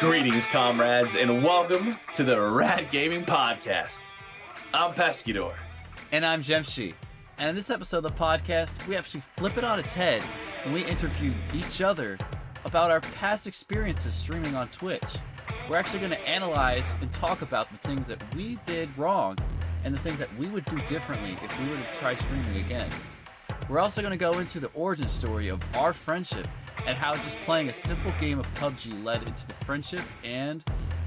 Greetings, comrades, and welcome to the Rad Gaming Podcast. I'm Pescador. And I'm Jemshi. And in this episode of the podcast, we actually flip it on its head and we interview each other about our past experiences streaming on Twitch. We're actually going to analyze and talk about the things that we did wrong and the things that we would do differently if we were to try streaming again. We're also going to go into the origin story of our friendship and how just playing a simple game of PUBG led into the friendship and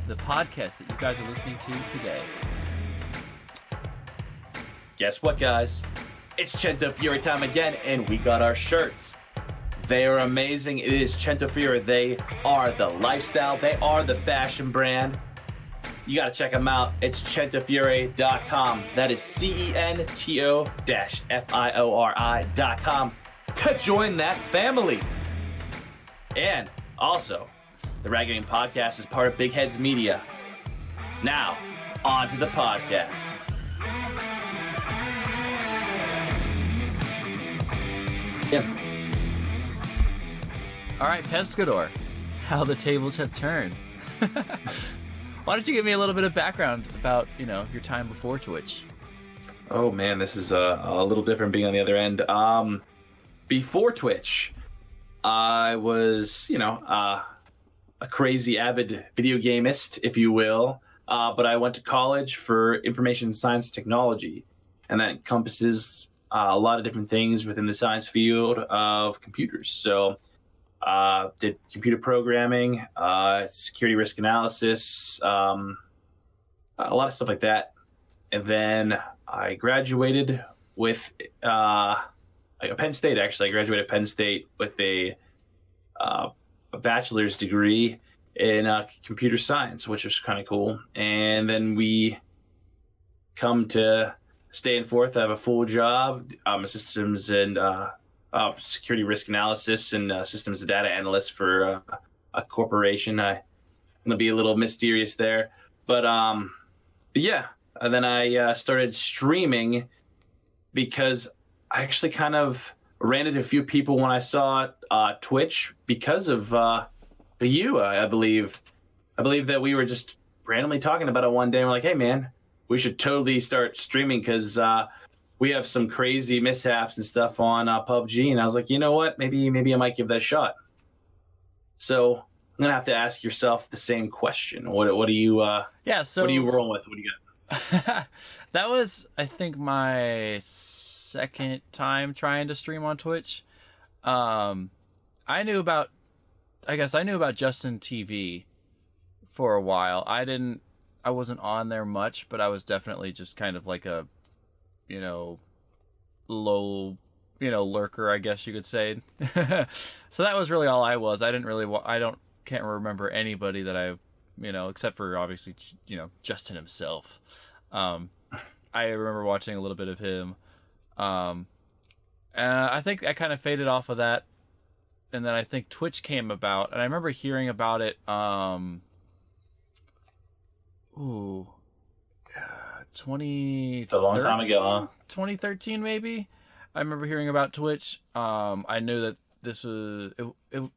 the podcast that you guys are listening to today. Guess what, guys? It's Cento Fury time again, and we got our shirts. They are amazing. It is Cento Fury. They are the lifestyle. They are the fashion brand. You got to check them out. It's centofury.com. That is CENTO-FIORI.com to join that family. And also, the Rad Gaming Podcast is part of Big Heads Media. Now, on to the podcast. Yeah. All right, Pescador, how the tables have turned. Why don't you give me a little bit of background about, your time before Twitch? Oh man, this is a little different being on the other end. Before Twitch, I was, a crazy avid video gamist, if you will. But I went to college for information science and technology, and that encompasses a lot of different things within the science field of computers. So, did computer programming, security risk analysis, a lot of stuff like that. And then I graduated with Penn State, actually. I graduated Penn State with a bachelor's degree in computer science, which was kind of cool. And then we come to stay in Forth. I have a full job. I'm a systems and security risk analysis and systems and data analyst for a corporation. I'm going to be a little mysterious there. But yeah, and then I started streaming because I actually kind of ran into a few people when I saw Twitch because of you, I believe. I believe that we were just randomly talking about it one day. And we're like, hey, man, we should totally start streaming because we have some crazy mishaps and stuff on PUBG. And I was like, you know what? Maybe I might give that a shot. So I'm going to have to ask yourself the same question. What do you what are you rolling with? What do you got? That was, I think, my second time trying to stream on Twitch. I knew about Justin TV for a while. I wasn't on there much, but I was definitely just kind of like a, low, lurker, I guess you could say. So that was really all I was. I didn't really, can't remember anybody that I, except for obviously, Justin himself. I remember watching a little bit of him. I think I kind of faded off of that. And then I think Twitch came about, and I remember hearing about it. 2013. It's a long time ago, huh? 2013, maybe. I remember hearing about Twitch. I knew that this was. I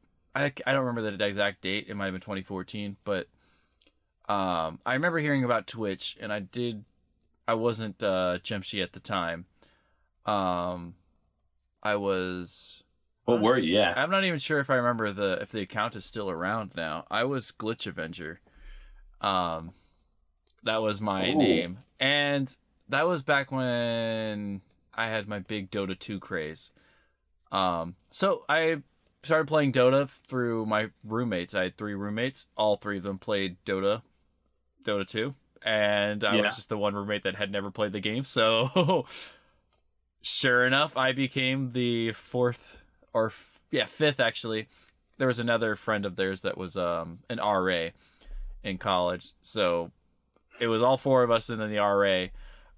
don't remember the exact date. It might have been 2014, but I remember hearing about Twitch, and I wasn't Jemshi at the time. I was. What were you? Yeah. I'm not even sure if I remember if the account is still around now. I was Glitch Avenger. That was my name. And that was back when I had my big Dota 2 craze. So I started playing Dota through my roommates. I had 3 roommates. All 3 of them played Dota 2. And I was just the one roommate that had never played the game. So sure enough, I became the 4th or 5th, actually. There was another friend of theirs that was an RA in college. So it was all 4 of us, and then the RA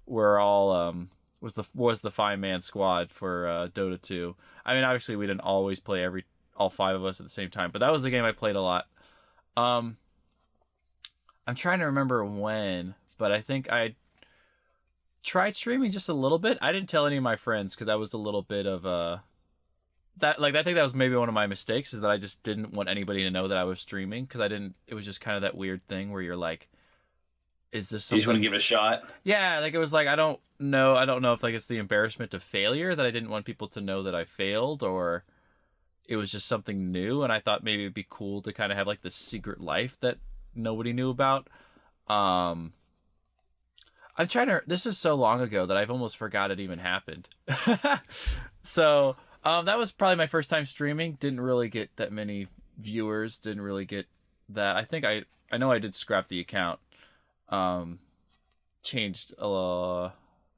were all was the 5-man squad for Dota 2. I mean, obviously we didn't always play all 5 of us at the same time, but that was the game I played a lot. I'm trying to remember when, but I think I tried streaming just a little bit. I didn't tell any of my friends because that was a little bit of I think that was maybe one of my mistakes, is that I just didn't want anybody to know that I was streaming, because it was just kind of that weird thing where you're like, is this something? You just want to give it a shot? Yeah, like it was like, I don't know if like it's the embarrassment of failure that I didn't want people to know that I failed, or it was just something new, and I thought maybe it'd be cool to kind of have like this secret life that nobody knew about. I'm trying to. This is so long ago that I've almost forgot it even happened. So that was probably my first time streaming. Didn't really get that many viewers. Didn't really get that. I think I know I did scrap the account. Changed. I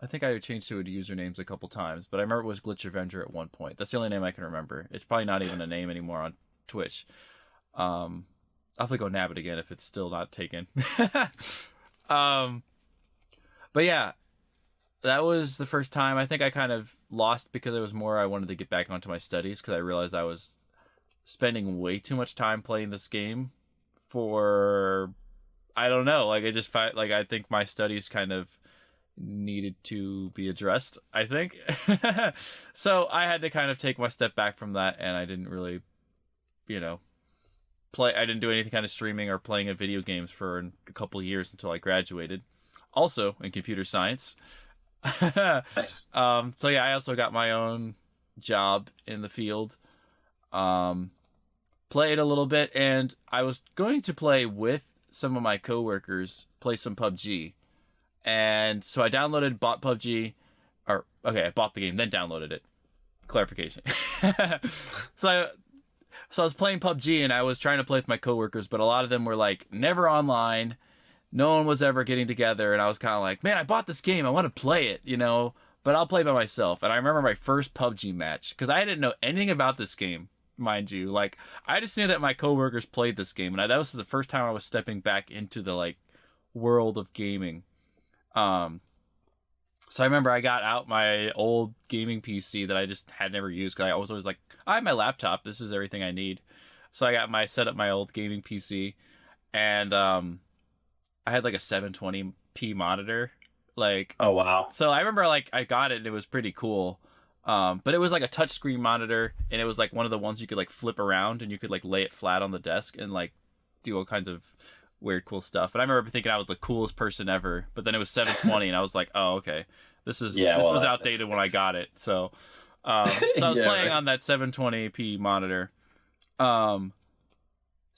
think I changed to usernames a couple times, but I remember it was Glitch Avenger at one point. That's the only name I can remember. It's probably not even a name anymore on Twitch. I'll have to go nab it again if it's still not taken. But yeah, that was the first time. I think I kind of lost because it was more I wanted to get back onto my studies, because I realized I was spending way too much time playing this game for, I don't know, like I think my studies kind of needed to be addressed, I think. So I had to kind of take my step back from that, and I didn't really, I didn't do anything kind of streaming or playing of video games for a couple of years until I graduated. Also in computer science. Nice. So yeah, I also got my own job in the field. Played a little bit, and I was going to play with some of my coworkers, play some PUBG. And so I bought PUBG, I bought the game, then downloaded it. Clarification. So I was playing PUBG, and I was trying to play with my coworkers, but a lot of them were like never online. No one was ever getting together, and I was kind of like, man, I bought this game. I want to play it, but I'll play by myself. And I remember my first PUBG match, because I didn't know anything about this game, mind you. Like, I just knew that my coworkers played this game, and that was the first time I was stepping back into the, like, world of gaming. So I remember I got out my old gaming PC that I just had never used, because I was always like, I have my laptop. This is everything I need. So I set up my old gaming PC, and I had like a 720p monitor. Like, oh wow. So I remember like I got it and it was pretty cool. But it was like a touchscreen monitor, and it was like one of the ones you could like flip around, and you could like lay it flat on the desk and like do all kinds of weird cool stuff. And I remember thinking I was the coolest person ever, but then it was 720 and I was like, oh, okay. This was outdated when I got it. So I was playing on that 720p monitor. So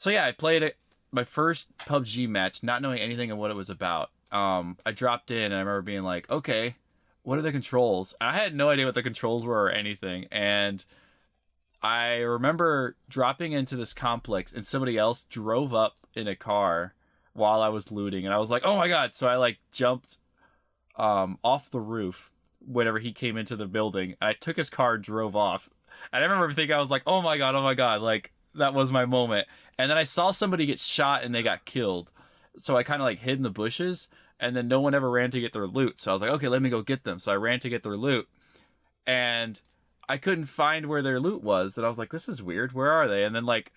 yeah, I played it. My first PUBG match, not knowing anything of what it was about. I dropped in, and I remember being like, okay, what are the controls? I had no idea what the controls were or anything. And I remember dropping into this complex, and somebody else drove up in a car while I was looting. And I was like, oh my God. So I like jumped off the roof whenever he came into the building. I took his car, drove off. And I remember thinking, I was like, oh my God. Like, that was my moment. And then I saw somebody get shot and they got killed. So I kind of like hid in the bushes, and then no one ever ran to get their loot. So I was like, okay, let me go get them. So I ran to get their loot, and I couldn't find where their loot was. And I was like, this is weird. Where are they? And then like,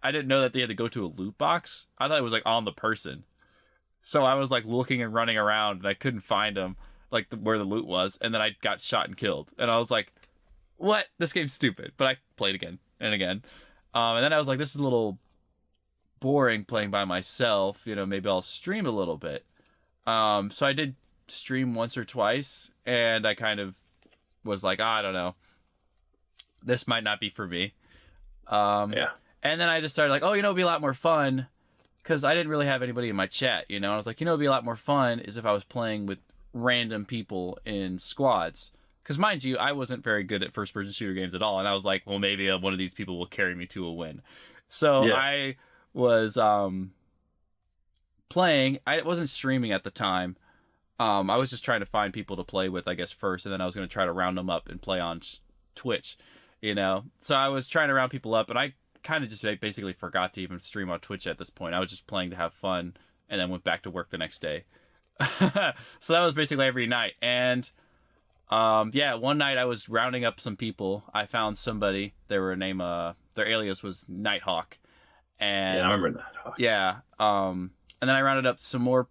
I didn't know that they had to go to a loot box. I thought it was like on the person. So I was like looking and running around, and I couldn't find them, like where the loot was. And then I got shot and killed. And I was like, what? This game's stupid. But I played again and again. And then I was like, this is a little boring playing by myself. Maybe I'll stream a little bit. So I did stream once or twice, and I kind of was like, I don't know. This might not be for me. Yeah. And then I just started like, it'd be a lot more fun, because I didn't really have anybody in my chat, And I was like, it'd be a lot more fun is if I was playing with random people in squads. Because mind you, I wasn't very good at first-person shooter games at all, and I was like, well, maybe one of these people will carry me to a win. So yeah. I was playing. I wasn't streaming at the time. I was just trying to find people to play with, I guess, first, and then I was going to try to round them up and play on Twitch, So I was trying to round people up, and I kind of just basically forgot to even stream on Twitch at this point. I was just playing to have fun, and then went back to work the next day. So that was basically every night, and one night I was rounding up some people. I found somebody. Their alias was Nighthawk. And yeah, I remember Nighthawk. Yeah. And then I rounded up some more,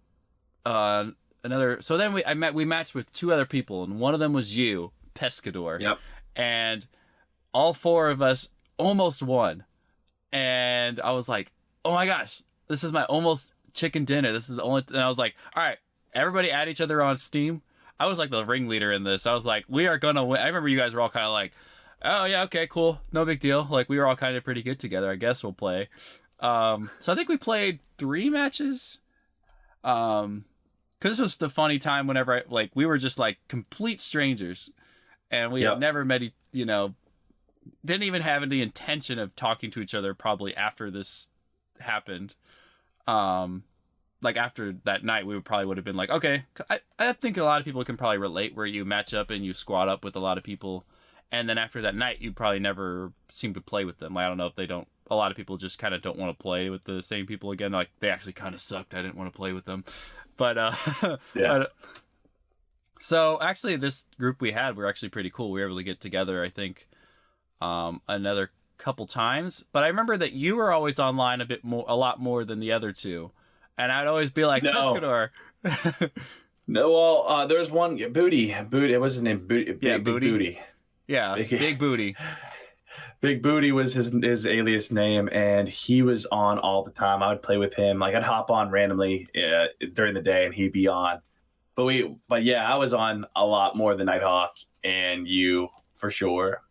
so then we matched with two other people, and one of them was you, Pescador. Yep. And all four of us almost won. And I was like, oh my gosh, this is my almost chicken dinner. This is the only, and I was like, all right, everybody add each other on Steam. I was like the ringleader in this. I was like, we are gonna win. I remember you guys were all kind of like, oh yeah, okay, cool, no big deal. Like we were all kind of pretty good together. I guess we'll play. So I think we played 3 matches. Because this was the funny time whenever we were just like complete strangers, and we had never met, didn't even have any intention of talking to each other probably after this happened. Like after that night, we would have been like, okay, I think a lot of people can probably relate where you match up and you squad up with a lot of people. And then after that night, you probably never seem to play with them. I don't know if they don't, a lot of people just kind of don't want to play with the same people again. Like they actually kind of sucked. I didn't want to play with them. But, yeah. So actually this group we had were actually pretty cool. We were able to get together, I think, another couple times. But I remember that you were always online a lot more than the other two. And I'd always be like, Pescador. No, well, there's one, Booty. It was his name, Booty. Big Booty. Yeah, Big Booty. Big Booty was his alias name, and he was on all the time. I would play with him. Like, I'd hop on randomly during the day, and he'd be on. But yeah, I was on a lot more than Nighthawk, and you, for sure.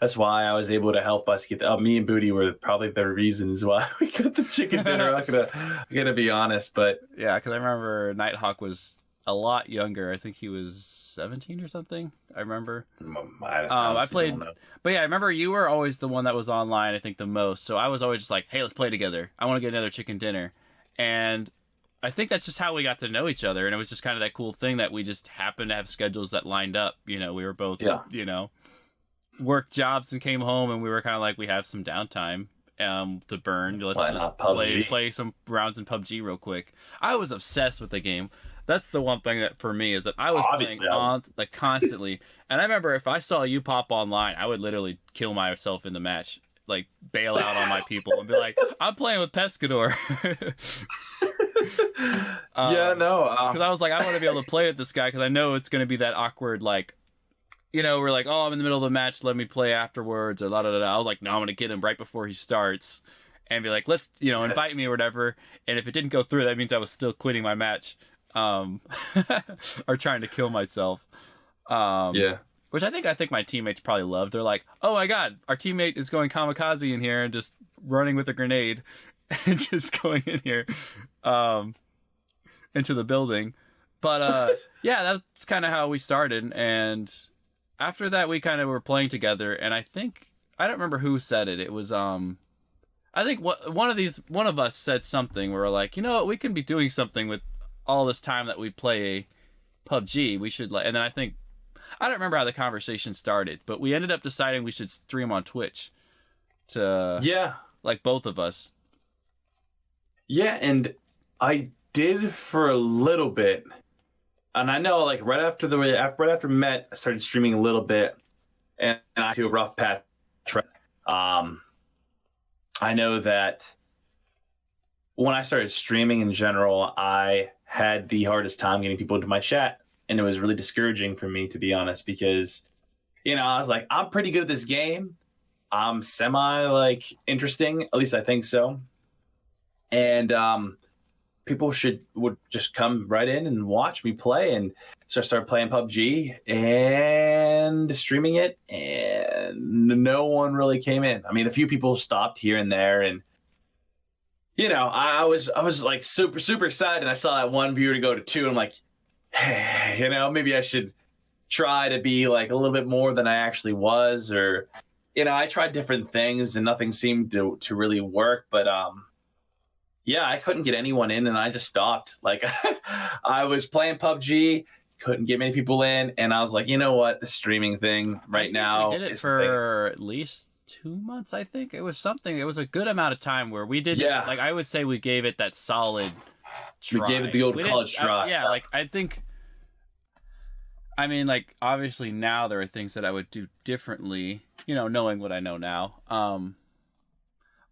That's why I was able to help us get me and Booty were probably the reasons why we got the chicken dinner. I'm gonna be honest, but yeah, because I remember Nighthawk was a lot younger. I think he was 17 or something. I remember. I played, but yeah, I remember you were always the one that was online. I think the most. So I was always just like, hey, let's play together. I want to get another chicken dinner, and I think that's just how we got to know each other. And it was just kind of that cool thing that we just happened to have schedules that lined up. We were both, worked jobs and came home, and we were kind of like, we have some downtime to burn. Let's just play some rounds in PUBG real quick. I was obsessed with the game. That's the one thing that for me is that I was playing constantly. And I remember if I saw you pop online, I would literally kill myself in the match, like bail out on my people and be like, I'm playing with Pescador. Because I was like, I want to be able to play with this guy because I know it's going to be that awkward, like, we're like, oh, I'm in the middle of the match, let me play afterwards, or I was like, no, I'm going to get him right before he starts and be like, let's, invite me or whatever. And if it didn't go through, that means I was still quitting my match or trying to kill myself. Which I think my teammates probably loved. They're like, oh my God, our teammate is going kamikaze in here and just running with a grenade and just going in here into the building. But yeah, that's kind of how we started. And after that, we kind of were playing together, and I don't remember who said it. It was, I think one of us said something where we're like, we can be doing something with all this time that we play PUBG. We should and then I don't remember how the conversation started, but we ended up deciding we should stream on Twitch like both of us. Yeah, and I did for a little bit. And I know, like, right after Met, I started streaming a little bit, and I had a rough patch. I know that when I started streaming in general, I had the hardest time getting people into my chat, and it was really discouraging for me, to be honest, because, I was like, I'm pretty good at this game. I'm semi, interesting, at least I think so. And people would just come right in and watch me play, and so I started playing PUBG and streaming it, and no one really came in. I mean, a few people stopped here and there, and I was like super, super excited, and I saw that one viewer to go to 2, and I'm like, hey, maybe I should try to be like a little bit more than I actually was, or I tried different things and nothing seemed to really work, but yeah, I couldn't get anyone in, and I just stopped. Like, I was playing PUBG, couldn't get many people in, and I was like, you know what, the streaming thing right now. We did it for at least 2 months, I think. It was something. It was a good amount of time where we did. Yeah. Like, I would say we gave it that solid try. We gave it the old college try. I think. I mean, like, obviously now there are things that I would do differently, knowing what I know now.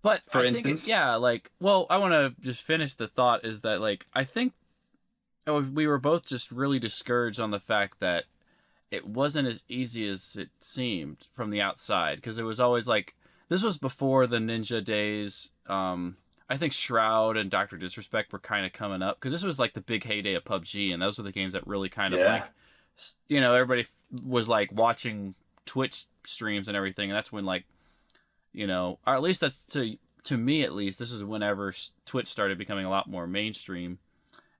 But for instance, I want to just finish the thought is that, like, I think we were both just really discouraged on the fact that it wasn't as easy as it seemed from the outside, because it was always like, this was before the Ninja days. I think Shroud and Dr. Disrespect were kind of coming up, because this was like the big heyday of PUBG, and those were the games that really kind of like, you know, everybody was like watching Twitch streams and everything, and that's when, like, you know, or at least that's to me at least, this is whenever Twitch started becoming a lot more mainstream,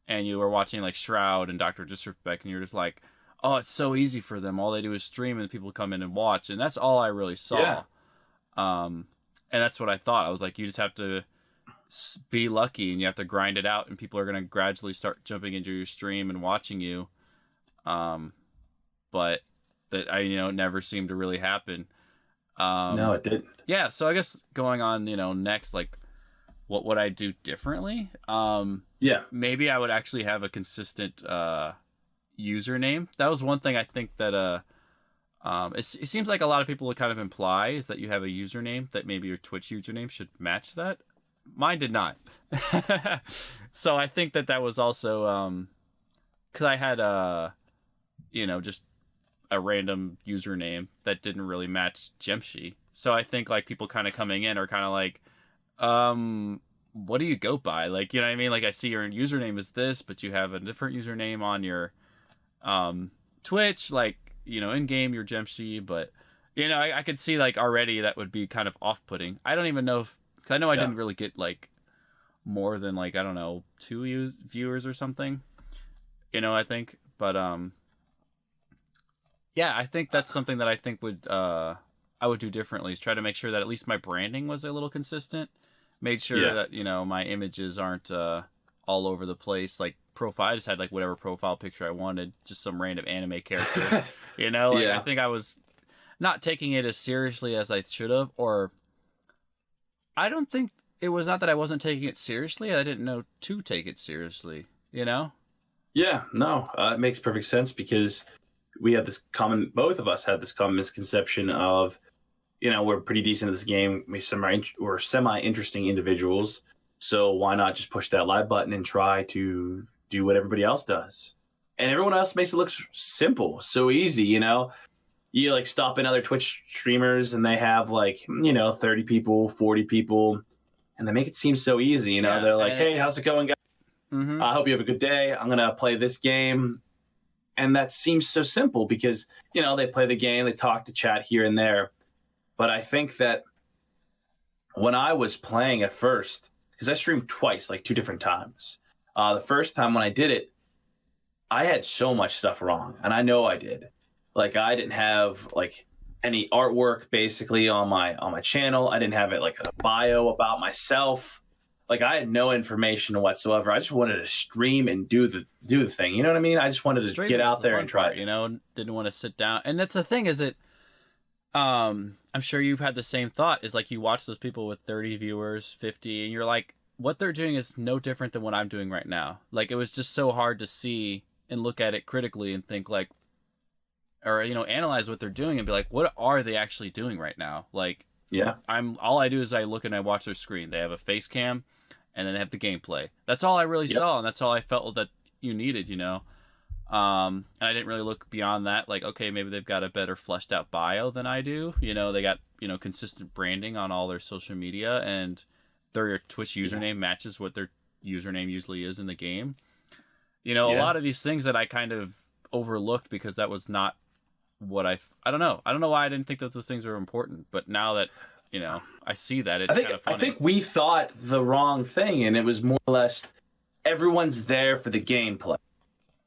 and you were watching like Shroud and Dr. Disrespect, and you're just like, oh, it's so easy for them. All they do is stream, and people come in and watch, and that's all I really saw. Yeah. And that's what I thought. I was like, you just have to be lucky, and you have to grind it out, and people are going to gradually start jumping into your stream and watching you. But that, it never seemed to really happen. No, it didn't. Yeah, so I guess going on, next, like, what would I do differently? Maybe I would actually have a consistent username. That was one thing I think that it seems like a lot of people would kind of imply is that you have a username, that maybe your Twitch username should match that. Mine did not. So I think that was also because I had just a random username that didn't really match Jemshi. So I think like people kind of coming in are kind of like, what do you go by? Like, you know what I mean? Like, I see your username is this, but you have a different username on your Twitch, like, in game you're Jemshi, but I could see like already that would be kind of off-putting. I don't even know if, because I know I didn't really get like more than like, I don't know, 2 viewers or something, I think, but yeah, I think that's something that I think would I would do differently, is try to make sure that at least my branding was a little consistent. Made sure that my images aren't all over the place. Like profile, I just had like whatever profile picture I wanted, just some random anime character. I think I was not taking it as seriously as I should have, or I don't think it was not that I wasn't taking it seriously. I didn't know to take it seriously. Yeah, no, it makes perfect sense, because we have this both of us had this common misconception of, we're pretty decent at this game. We're semi-interesting individuals. So why not just push that live button and try to do what everybody else does? And everyone else makes it look simple, so easy, You like stop in other Twitch streamers and they have like, 30 people, 40 people, and they make it seem so easy, They're like, hey, how's it going, guys? Mm-hmm. I hope you have a good day. I'm going to play this game. And that seems so simple because, they play the game, they talk to chat here and there. But I think that when I was playing at first, because I streamed twice, like 2 different times. The first time when I did it, I had so much stuff wrong. And I know I did. Like, I didn't have like any artwork basically on my channel. I didn't have it like a bio about myself. Like, I had no information whatsoever. I just wanted to stream and do the thing. You know what I mean? I just wanted to get out there and try. Didn't want to sit down. And that's the thing, is that I'm sure you've had the same thought, is like you watch those people with 30 viewers, 50, and you're like, what they're doing is no different than what I'm doing right now. Like, it was just so hard to see and look at it critically and think like, or, analyze what they're doing and be like, what are they actually doing right now? Like, yeah, all I do is I look and I watch their screen. They have a face cam, and then they have the gameplay. That's all I really saw, and that's all I felt that you needed, And I didn't really look beyond that. Like, okay, maybe they've got a better fleshed out bio than I do. They got, consistent branding on all their social media, and their Twitch username matches what their username usually is in the game. A lot of these things that I kind of overlooked because that was not what I don't know. I don't know why I didn't think that those things were important, but now that, I see that, it's kind of funny. I think we thought the wrong thing, and it was more or less everyone's there for the gameplay.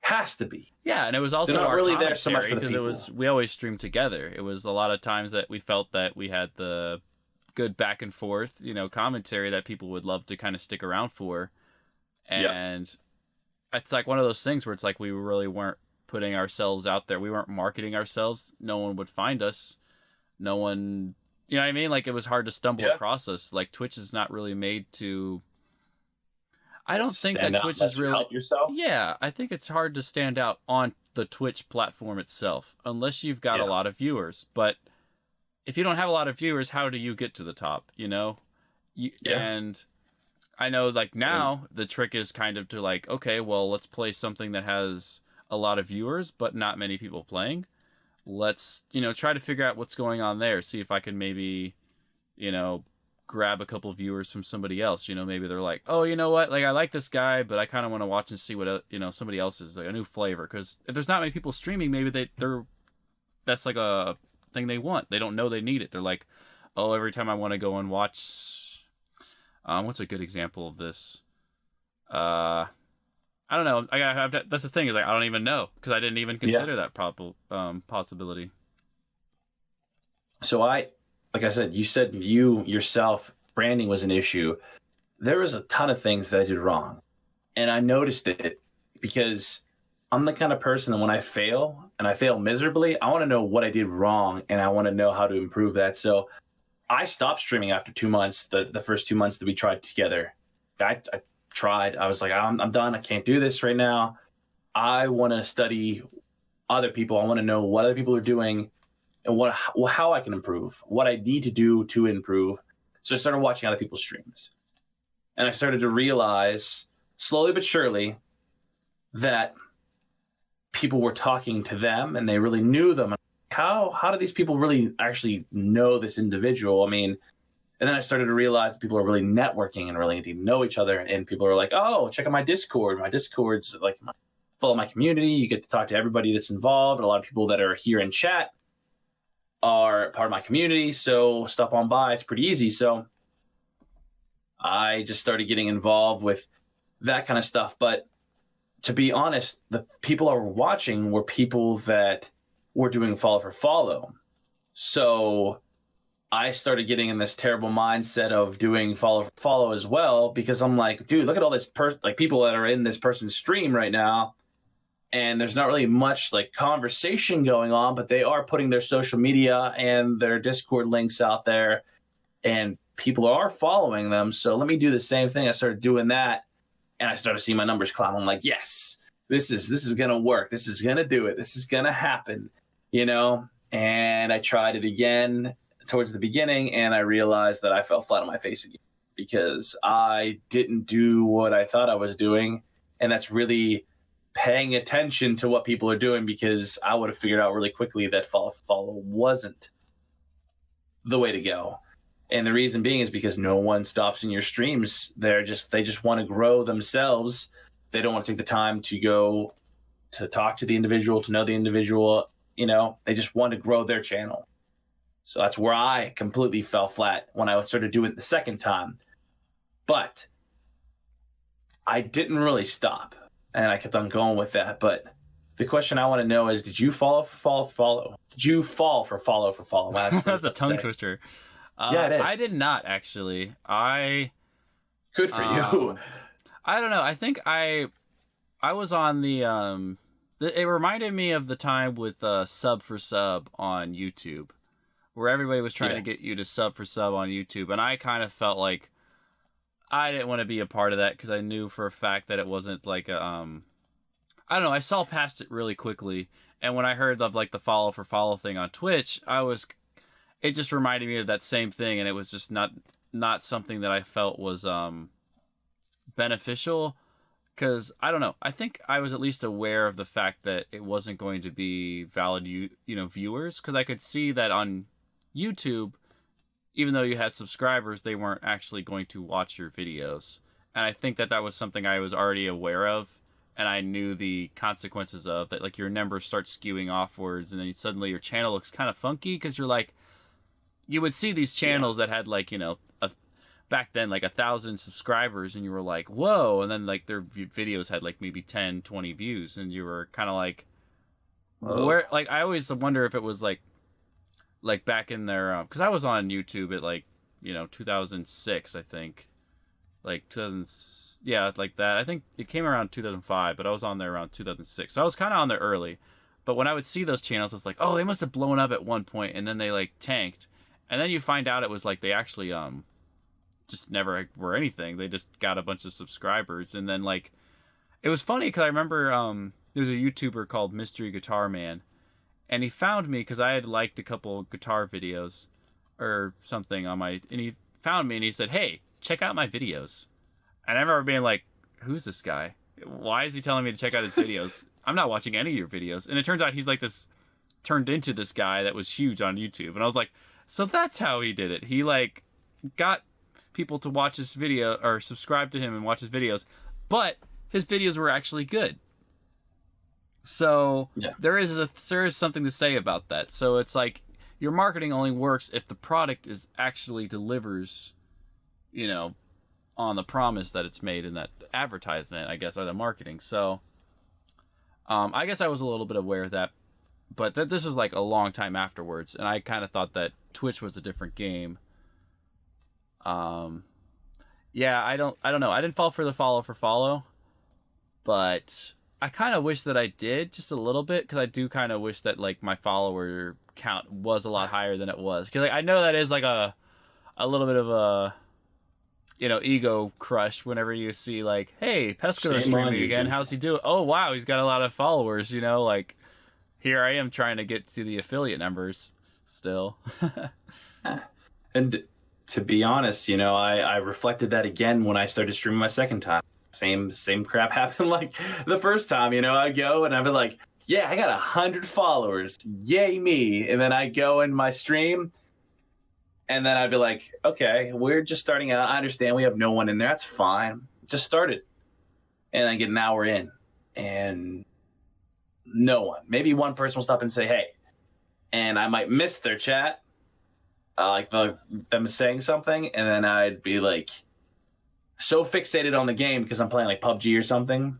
Has to be. Yeah, and it was also They're not our really there so much for the people. Because we always streamed together. It was a lot of times that we felt that we had the good back and forth, commentary that people would love to kind of stick around for. And it's like one of those things where it's like we really weren't putting ourselves out there. We weren't marketing ourselves. No one would find us. No one, you know what I mean? Like, it was hard to stumble across us. Like, Twitch is not really made to... I don't think that Twitch is really... help yourself? Yeah, I think it's hard to stand out on the Twitch platform itself, unless you've got a lot of viewers. But if you don't have a lot of viewers, how do you get to the top, And I know, like, now the trick is kind of to, like, okay, well, let's play something that has a lot of viewers, but not many people playing. let's, you know, try to figure out what's going on there. See if I can maybe, you know, grab a couple viewers from somebody else. You know, maybe they're like, oh, you know what? Like, I like this guy, but I kind of want to watch and see what, you know, somebody else is, like a new flavor. Because if there's not many people streaming, maybe that's like a thing they want. They don't know they need it. They're like, oh, every time I want to go and watch, what's a good example of this? I don't know. I gotta have to, that's the thing, is like I don't even know, because I didn't even consider that possibility. So like I said, you said you yourself, branding was an issue. There was a ton of things that I did wrong, and I noticed it because I'm the kind of person that when I fail, and I fail miserably, I want to know what I did wrong, and I want to know how to improve that. So I stopped streaming after 2 months, the first 2 months that we tried together. I tried. I was like, I'm done. I can't do this right now. I want to study other people. I want to know what other people are doing and how I can improve, what I need to do to improve. So I started watching other people's streams. And I started to realize, slowly but surely, that people were talking to them and they really knew them. How do these people really actually know this individual? I mean, and then I started to realize that people are really networking and really getting to know each other. And people are like, oh, check out my Discord. My Discord's like full of my community. You get to talk to everybody that's involved. A lot of people that are here in chat are part of my community. So stop on by. It's pretty easy. So I just started getting involved with that kind of stuff. But to be honest, the people I were watching were people that were doing follow for follow. So I started getting in this terrible mindset of doing follow for follow as well, because I'm like, dude, look at all this like people that are in this person's stream right now, and there's not really much like conversation going on, but they are putting their social media and their Discord links out there, and people are following them. So let me do the same thing. I started doing that, and I started seeing my numbers climb. I'm like, yes, this is gonna work. This is gonna do it. This is gonna happen, you know. And I tried it again towards the beginning, and I realized that I fell flat on my face again because I didn't do what I thought I was doing, and that's really paying attention to what people are doing, because I would have figured out really quickly that follow wasn't the way to go. And the reason being is because no one stops in your streams. They just want to grow themselves. They don't want to take the time to go to talk to the individual, to know the individual, you know. They just want to grow their channel. So that's where I completely fell flat when I started doing it the second time. But I didn't really stop, and I kept on going with that. But the question I want to know is, did you follow for follow? Did you fall for follow for follow? That's a tongue twister. Yeah, it is. I did not, actually. Good for you. I don't know. I think I was on the it reminded me of the time with sub for sub on YouTube, where everybody was trying to get you to sub for sub on YouTube. And I kind of felt like I didn't want to be a part of that, because I knew for a fact that it wasn't like a, I don't know, I saw past it really quickly. And when I heard of like the follow for follow thing on Twitch, it just reminded me of that same thing. And it was just not something that I felt was beneficial, because I don't know, I think I was at least aware of the fact that it wasn't going to be valid, viewers, because I could see that on YouTube, even though you had subscribers, they weren't actually going to watch your videos. And I think that was something I was already aware of, and I knew the consequences of that. Like, your numbers start skewing offwards, and then suddenly your channel looks kind of funky, because you're like, you would see these channels that had like, back then like 1,000 subscribers, and you were like, whoa, and then like their videos had like maybe 10, 20 views, and you were kind of like, whoa. Where, like, I always wonder if it was like back in their, because I was on YouTube at like 2006, I think, like 2000, yeah, like that. I think it came around 2005, but I was on there around 2006, so I was kind of on there early. But when I would see those channels, I was like, oh, they must have blown up at one point, and then they like tanked, and then you find out it was like they actually just never were anything. They just got a bunch of subscribers. And then like, it was funny because I remember there's a YouTuber called Mystery Guitar Man, and he found me because I had liked a couple guitar videos or something and he found me and he said, hey, check out my videos. And I remember being like, who's this guy? Why is he telling me to check out his videos? I'm not watching any of your videos. And it turns out he's like this turned into this guy that was huge on YouTube. And I was like, so that's how he did it. He like got people to watch his video or subscribe to him and watch his videos, but his videos were actually good. So there is something to say about that. So it's like your marketing only works if the product is actually delivers, you know, on the promise that it's made in that advertisement, I guess, or the marketing. So I guess I was a little bit aware of that, but this was like a long time afterwards, and I kind of thought that Twitch was a different game. Yeah, I don't know. I didn't fall for the follow, but I kind of wish that I did just a little bit, because I do kind of wish that like my follower count was a lot higher than it was. Because like, I know that is like a little bit of a, you know, ego crush whenever you see like, hey, Pescador streaming again. How's he doing? Oh wow, he's got a lot of followers. You know, like here I am trying to get to the affiliate numbers still. And to be honest, you know, I reflected that again when I started streaming my second time. Same crap happened like the first time. You know, I go and I've been like, yeah, I got 100 followers, yay me. And then I go in my stream, and then I'd be like, okay, we're just starting out. I understand we have no one in there. That's fine. Just started. And I get an hour in, and no one. Maybe one person will stop and say, hey. And I might miss their chat, like them saying something, and then I'd be like so fixated on the game because I'm playing like PUBG or something,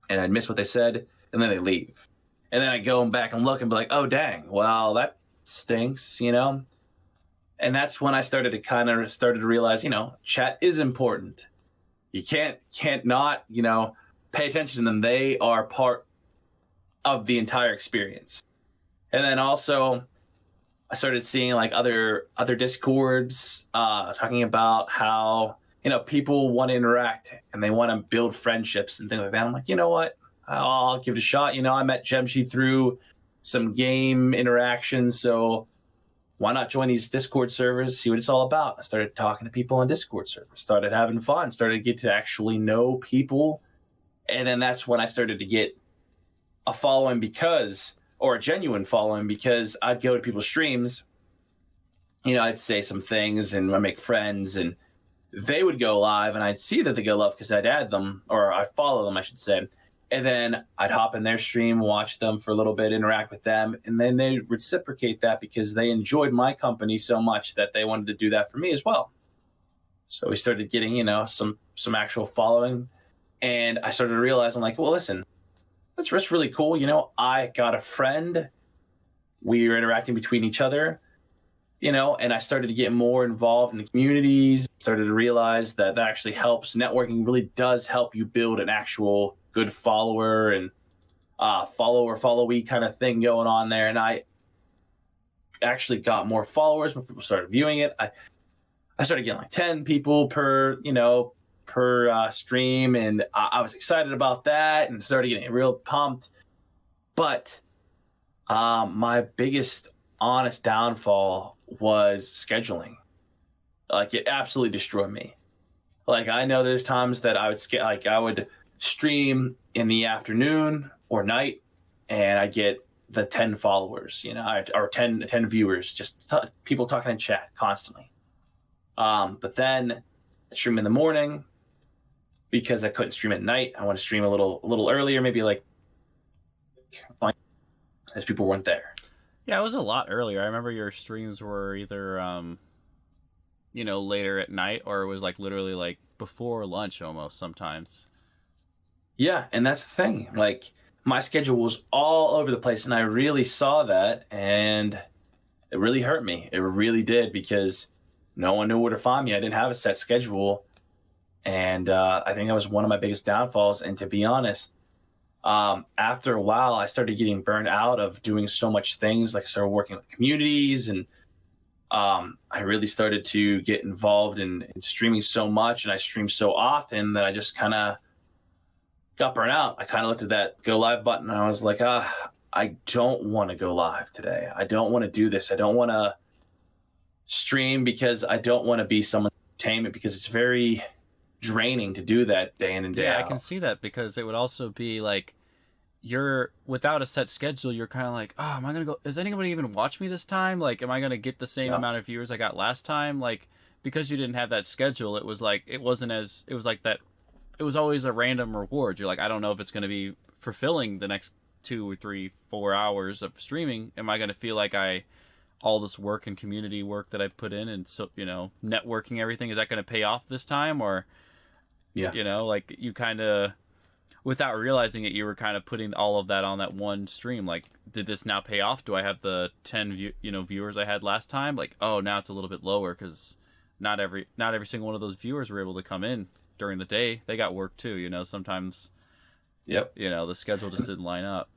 and I'd miss what they said, and then they leave. And then I go back and look and be like, oh, dang, well, that stinks, you know? And that's when I started to realize, you know, chat is important. You can't not, you know, pay attention to them. They are part of the entire experience. And then also I started seeing like other Discords talking about how, you know, people want to interact and they want to build friendships and things like that. I'm like, you know what? I'll give it a shot. You know, I met Jemshi through some game interactions, so why not join these Discord servers, see what it's all about? I started talking to people on Discord servers, started having fun, started to get to actually know people. And then that's when I started to get a following or a genuine following, because I'd go to people's streams, you know, I'd say some things and I'd make friends, and they would go live and I'd see that they go live because I'd add them, or I'd follow them, I should say. And then I'd hop in their stream, watch them for a little bit, interact with them. And then they reciprocate that because they enjoyed my company so much that they wanted to do that for me as well. So we started getting, you know, some actual following. And I started to realize, I'm like, well, listen, that's really cool. You know, I got a friend. We were interacting between each other, you know, and I started to get more involved in the communities, started to realize that actually helps. Networking really does help you build an actual good follower and followee kind of thing going on there. And I actually got more followers when people started viewing it. I started getting like 10 people per stream, and I was excited about that and started getting real pumped. But my biggest honest downfall was scheduling. Like, it absolutely destroyed me. Like, I know there's times that I would stream in the afternoon or night, and I get the 10 followers, you know, or 10 viewers, just people talking in chat constantly. But then I stream in the morning because I couldn't stream at night. I want to stream a little earlier, maybe like as people weren't there. Yeah, it was a lot earlier. I remember your streams were either you know, later at night, or it was like literally like before lunch almost sometimes. Yeah, and that's the thing. Like, my schedule was all over the place, and I really saw that, and it really hurt me. It really did, because no one knew where to find me. I didn't have a set schedule, and I think that was one of my biggest downfalls. And to be honest, after a while, I started getting burned out of doing so much things. Like, I started working with communities, and I really started to get involved in streaming so much, and I streamed so often that I just kind of got burnt out. I kind of looked at that go live button, and I was like, I don't want to go live today. I don't want to do this. I don't want to stream because I don't want to be someone's entertainment, because it's very draining to do that day in and day out. I can see that, because it would also be like, you're without a set schedule, you're kind of like, oh, am I gonna go? Is anybody even watch me this time? Like, am I gonna get the same amount of viewers I got last time? Like, because you didn't have that schedule, it was like it was like that. It was always a random reward. You're like, I don't know if it's gonna be fulfilling the next 2 or 3, 4 hours of streaming. Am I gonna feel like all this work and community work that I put in, and so networking everything, is that gonna pay off this time? Or like you kind of, without realizing it, you were kind of putting all of that on that one stream. Like, did this now pay off? Do I have the 10 viewers I had last time? Like, oh, now it's a little bit lower because not every single one of those viewers were able to come in during the day. They got work too. Sometimes. Yep. The schedule just didn't line up.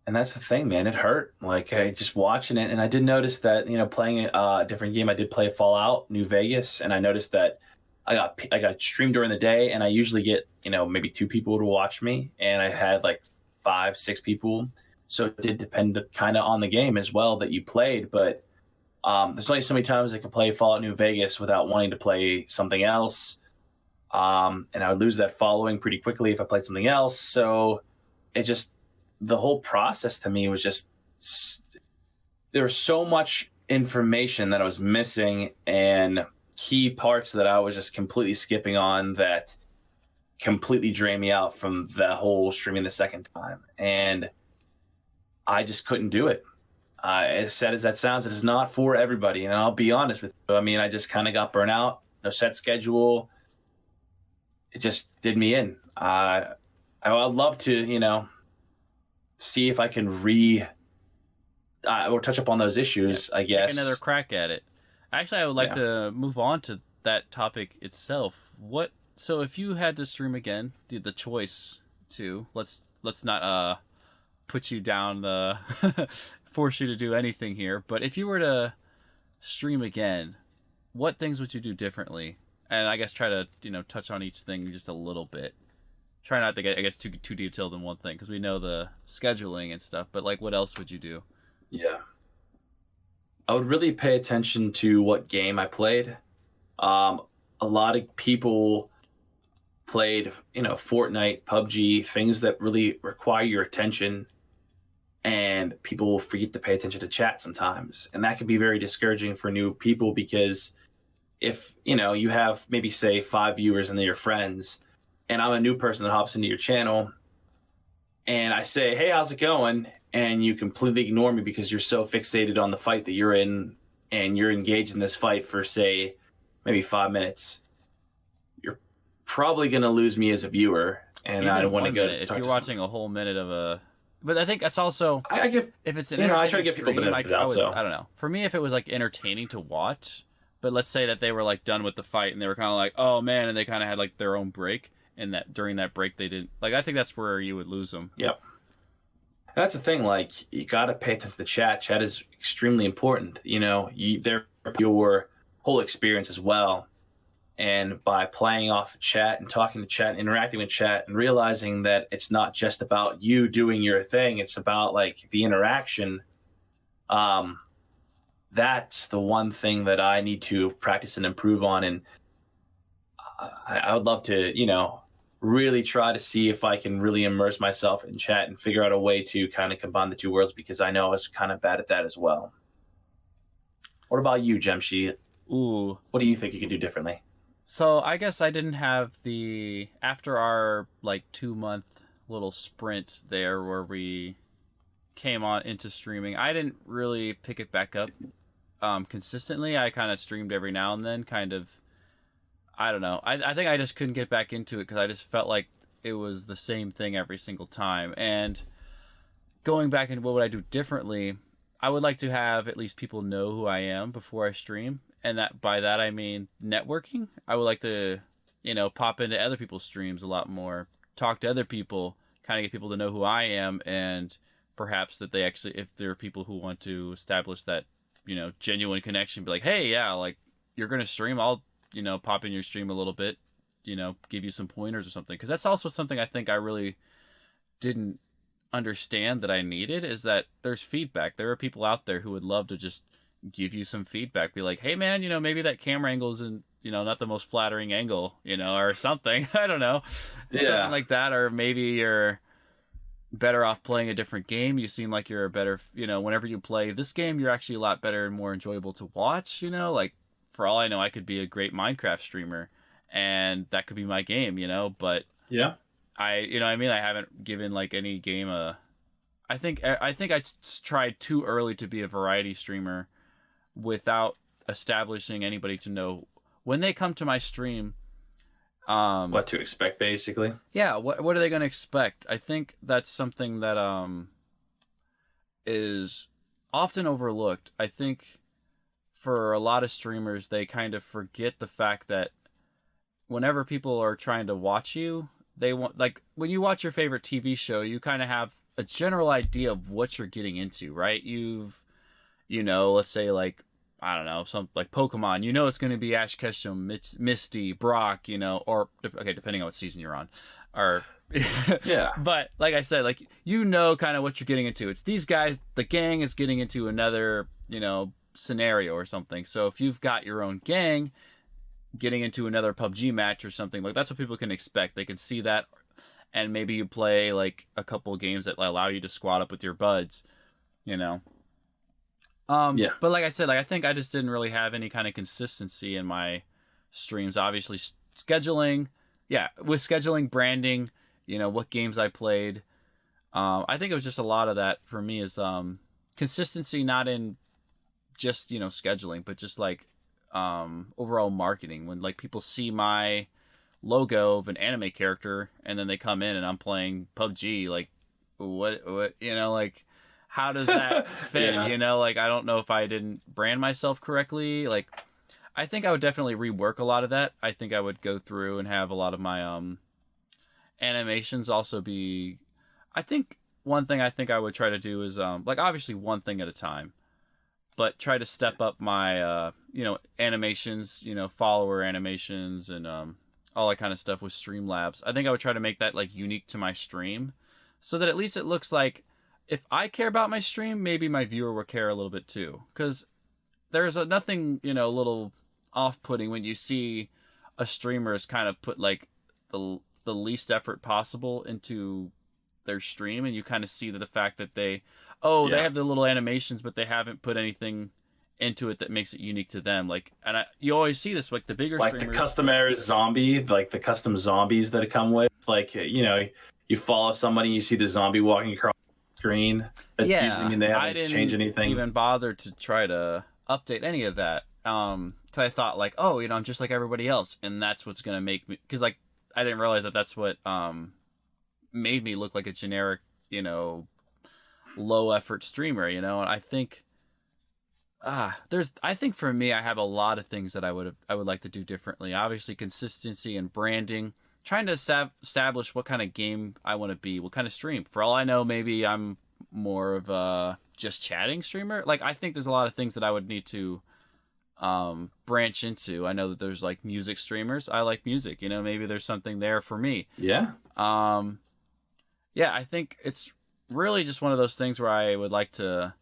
And that's the thing, man. It hurt. Like, I just watching it, and I did notice that playing a different game. I did play Fallout New Vegas, and I noticed that I got streamed during the day, and I usually get maybe 2 people to watch me, and I had like 5, 6 people. So it did depend kind of on the game as well that you played. But there's only so many times I could play Fallout New Vegas without wanting to play something else, and I would lose that following pretty quickly if I played something else. So it just, the whole process to me was just, there was so much information that I was missing and key parts that I was just completely skipping on that completely drained me out from the whole streaming the second time. And I just couldn't do it. As sad as that sounds, it is not for everybody. And I'll be honest with you. I mean, I just kind of got burnt out. No set schedule. It just did me in. I would love to, see if I can or touch up on those issues, I guess. Take another crack at it. Actually, I would like to move on to that topic itself. So if you had to stream again, the choice to, let's not put you down, force you to do anything here, but if you were to stream again, what things would you do differently? And I guess try to, touch on each thing just a little bit. Try not to get, I guess, too detailed in one thing, because we know the scheduling and stuff, but like, what else would you do? Yeah. I would really pay attention to what game I played. A lot of people played, Fortnite, PUBG, things that really require your attention, and people will forget to pay attention to chat sometimes. And that can be very discouraging for new people, because if, you have maybe, say, 5 viewers and they're your friends, and I'm a new person that hops into your channel, and I say, hey, how's it going? And you completely ignore me because you're so fixated on the fight that you're in, and you're engaged in this fight for, say, maybe 5 minutes. You're probably going to lose me as a viewer, and I don't want to go. If you're watching a whole minute of a, but I think that's also, I give, if it's an I try to give people a bit of doubt. So I don't know. For me, if it was like entertaining to watch, but let's say that they were like done with the fight and they were kind of like, oh man, and they kind of had like their own break, and that during that break they didn't, like, I think that's where you would lose them. Yep. That's the thing. Like, you got to pay attention to the chat. Chat is extremely important. They're your whole experience as well. And by playing off chat and talking to chat and interacting with chat and realizing that it's not just about you doing your thing, it's about like the interaction. That's the one thing that I need to practice and improve on. And I would love to, really try to see if I can really immerse myself in chat and figure out a way to kind of combine the two worlds, because I know I was kind of bad at that as well. What about you, Jemshi? Ooh. What do you think you could do differently? So I guess I didn't have after our like 2-month little sprint there where we came on into streaming, I didn't really pick it back up consistently. I kind of streamed every now and then, kind of. I don't know. I think I just couldn't get back into it because I just felt like it was the same thing every single time. And going back into what would I do differently, I would like to have at least people know who I am before I stream. And that by that I mean networking. I would like to, pop into other people's streams a lot more, talk to other people, kind of get people to know who I am, and perhaps that they actually, if there are people who want to establish that, genuine connection, be like, hey, yeah, like, you're going to stream, I'll pop in your stream a little bit, give you some pointers or something. Because that's also something I think I really didn't understand that I needed, is that there's feedback. There are people out there who would love to just give you some feedback. Be like, hey, man, maybe that camera angle isn't, not the most flattering angle, or something. I don't know. Yeah. Something like that. Or maybe you're, better off playing a different game. You seem like you're a better, whenever you play this game, you're actually a lot better and more enjoyable to watch, like for all I know, I could be a great Minecraft streamer and that could be my game, but Yeah. I haven't given like any game I think I tried too early to be a variety streamer without establishing anybody to know when they come to my stream. What to expect, basically. Yeah, what are they going to expect? I think that's something that is often overlooked. I think for a lot of streamers, they kind of forget the fact that whenever people are trying to watch you, they want, like, when you watch your favorite TV show, you kind of have a general idea of what you're getting into, right? Let's say, like, I don't know, some like Pokemon, it's going to be Ash Ketchum, Misty, Brock, or okay, depending on what season you're on, or Yeah. But like I said, like kind of what you're getting into. It's these guys, the gang is getting into another, scenario or something. So if you've got your own gang getting into another PUBG match or something, like that's what people can expect. They can see that, and maybe you play like a couple games that allow you to squad up with your buds, Yeah. But like I said, like I think I just didn't really have any kind of consistency in my streams. Obviously, scheduling, with scheduling, branding, what games I played. I think it was just a lot of that for me is consistency, not in just scheduling, but just like overall marketing. When like people see my logo of an anime character and then they come in and I'm playing PUBG, like what like. How does that fit? Yeah. Like, I don't know if I didn't brand myself correctly. Like, I think I would definitely rework a lot of that. I think I would go through and have a lot of my animations also be... I think one thing I think I would try to do is, like, obviously one thing at a time, but try to step up my, animations, follower animations and all that kind of stuff with Streamlabs. I think I would try to make that, like, unique to my stream so that at least it looks like if I care about my stream, maybe my viewer will care a little bit too. Because there's nothing, a little off-putting when you see a streamer's kind of put like the least effort possible into their stream, and you kind of see the fact that they have the little animations, but they haven't put anything into it that makes it unique to them. Like, and you always see this, like the bigger like streamers, the customized zombie, like the custom zombies that come with, like you follow somebody, you see the zombie walking across screen. That usually mean they haven't changed anything. Even bother to try to update any of that. Because I thought like, I'm just like everybody else, and that's what's gonna make me. Because like I didn't realize that that's what made me look like a generic, low effort streamer. And I think I think for me, I have a lot of things that I would like to do differently. Obviously, consistency and branding. Trying to establish what kind of game I want to be, what kind of stream. For all I know, maybe I'm more of a just chatting streamer. Like, I think there's a lot of things that I would need to branch into. I know that there's like music streamers. I like music, maybe there's something there for me. Yeah. I think it's really just one of those things where I would like to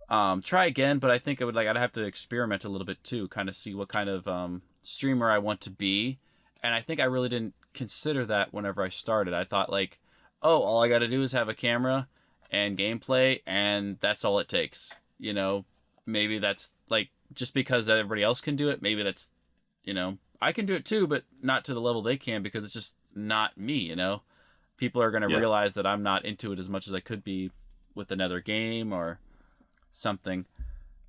try again, but I think I'd have to experiment a little bit too, kind of see what kind of streamer I want to be. And I think I really didn't consider that whenever I started. I thought like, all I got to do is have a camera and gameplay, and that's all it takes. Maybe that's like just because everybody else can do it. Maybe that's, I can do it too, but not to the level they can because it's just not me. People are going to realize that I'm not into it as much as I could be with another game or something.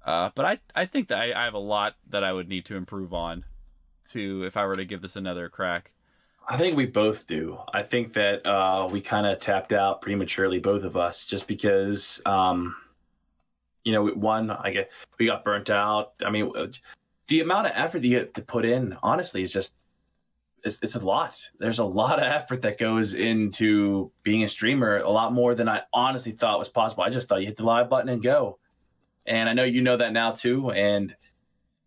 But I think that I have a lot that I would need to improve on if I were to give this another crack. I think we both do. I think that we kind of tapped out prematurely, both of us, just because we got burnt out. I mean, the amount of effort you get to put in, honestly, is just it's a lot. There's a lot of effort that goes into being a streamer, a lot more than I honestly thought was possible. I just thought you hit the live button and go. And I know you know that now too, and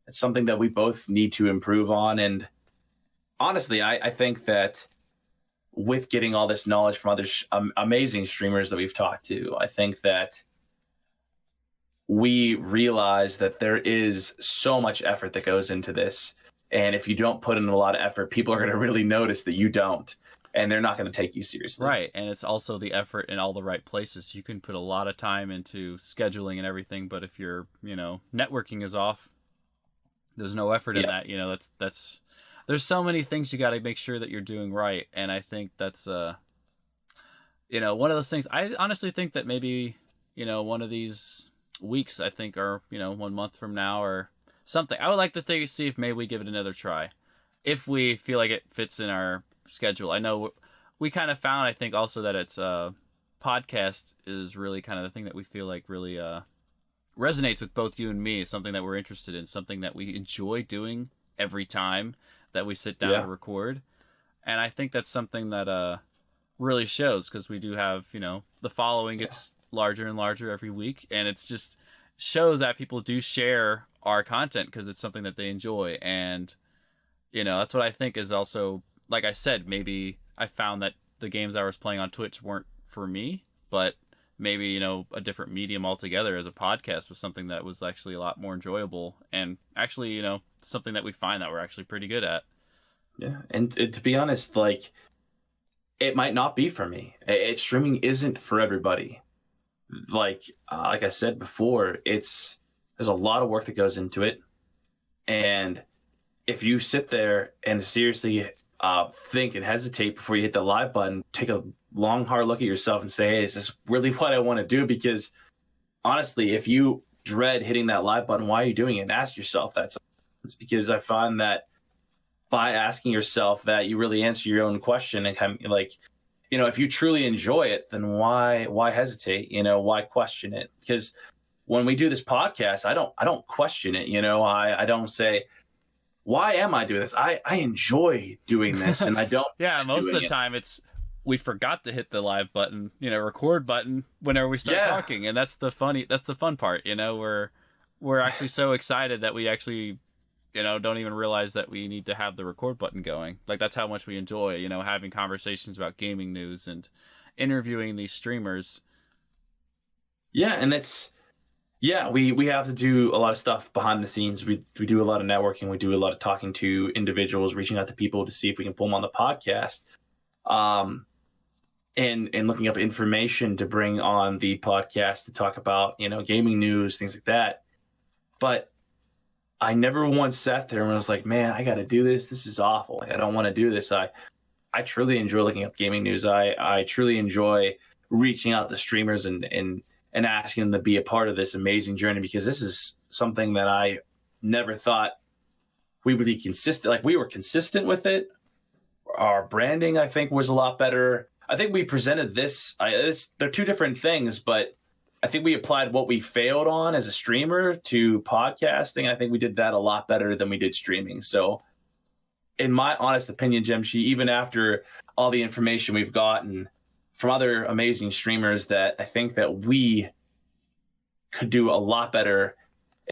it's something that we both need to improve on. And honestly, I think that with getting all this knowledge from other amazing streamers that we've talked to, I think that we realize that there is so much effort that goes into this. And if you don't put in a lot of effort, people are going to really notice that you don't. and they're not going to take you seriously. Right, and it's also the effort in all the right places. You can put a lot of time into scheduling and everything, but if your, networking is off, there's no effort in that. That's there's so many things you got to make sure that you're doing right, and I think that's one of those things. I honestly think that maybe one of these weeks, I think, or 1 month from now or something, I would like to see if maybe we give it another try, if we feel like it fits in our schedule. I know we kind of found, I think, also that it's podcast is really kind of the thing that we feel like really resonates with both you and me. Something that we're interested in, something that we enjoy doing every time that we sit down to record. And I think that's something that really shows, because we do have the following gets larger and larger every week, and it's just shows that people do share our content because it's something that they enjoy. And that's what I think is also, like I said, maybe I found that the games I was playing on Twitch weren't for me, but maybe, a different medium altogether as a podcast was something that was actually a lot more enjoyable, and actually, something that we find that we're actually pretty good at. Yeah. And to be honest, like, it might not be for me. Streaming isn't for everybody. Like I said before, there's a lot of work that goes into it. And if you sit there and seriously think and hesitate before you hit the live button, take a long, hard look at yourself and say, hey, is this really what I want to do? Because honestly, if you dread hitting that live button, why are you doing it? And ask yourself that. It's because I find that by asking yourself that, you really answer your own question, and kind of like, if you truly enjoy it, then why hesitate? Why question it? Because when we do this podcast, I don't question it. I don't say, why am I doing this? I enjoy doing this, and I don't. Yeah, most of the time we forgot to hit the live button, record button whenever we start talking, and that's the fun part. We're actually so excited that we actually, don't even realize that we need to have the record button going. Like, that's how much we enjoy, having conversations about gaming news and interviewing these streamers. Yeah, and we have to do a lot of stuff behind the scenes. We do a lot of networking. We do a lot of talking to individuals, reaching out to people to see if we can pull them on the podcast, and looking up information to bring on the podcast to talk about, gaming news, things like that. But I never once sat there and was like, man, I got to do this. This is awful. Like, I don't want to do this. I truly enjoy looking up gaming news. I truly enjoy reaching out to streamers and asking them to be a part of this amazing journey, because this is something that I never thought we would be consistent. Like, we were consistent with it. Our branding, I think, was a lot better. I think we presented they're two different things, but I think we applied what we failed on as a streamer to podcasting. I think we did that a lot better than we did streaming. So in my honest opinion, Jemshi, even after all the information we've gotten from other amazing streamers, that I think that we could do a lot better.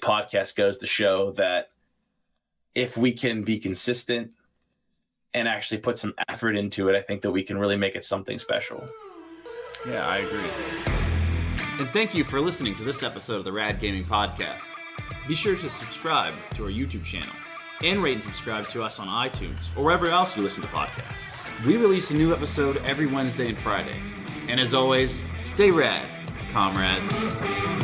Podcast goes to show that if we can be consistent and actually put some effort into it, I think that we can really make it something special. Yeah, I agree. And thank you for listening to this episode of the Rad Gaming Podcast. Be sure to subscribe to our YouTube channel and rate and subscribe to us on iTunes or wherever else you listen to podcasts. We release a new episode every Wednesday and Friday. And as always, stay rad, comrades.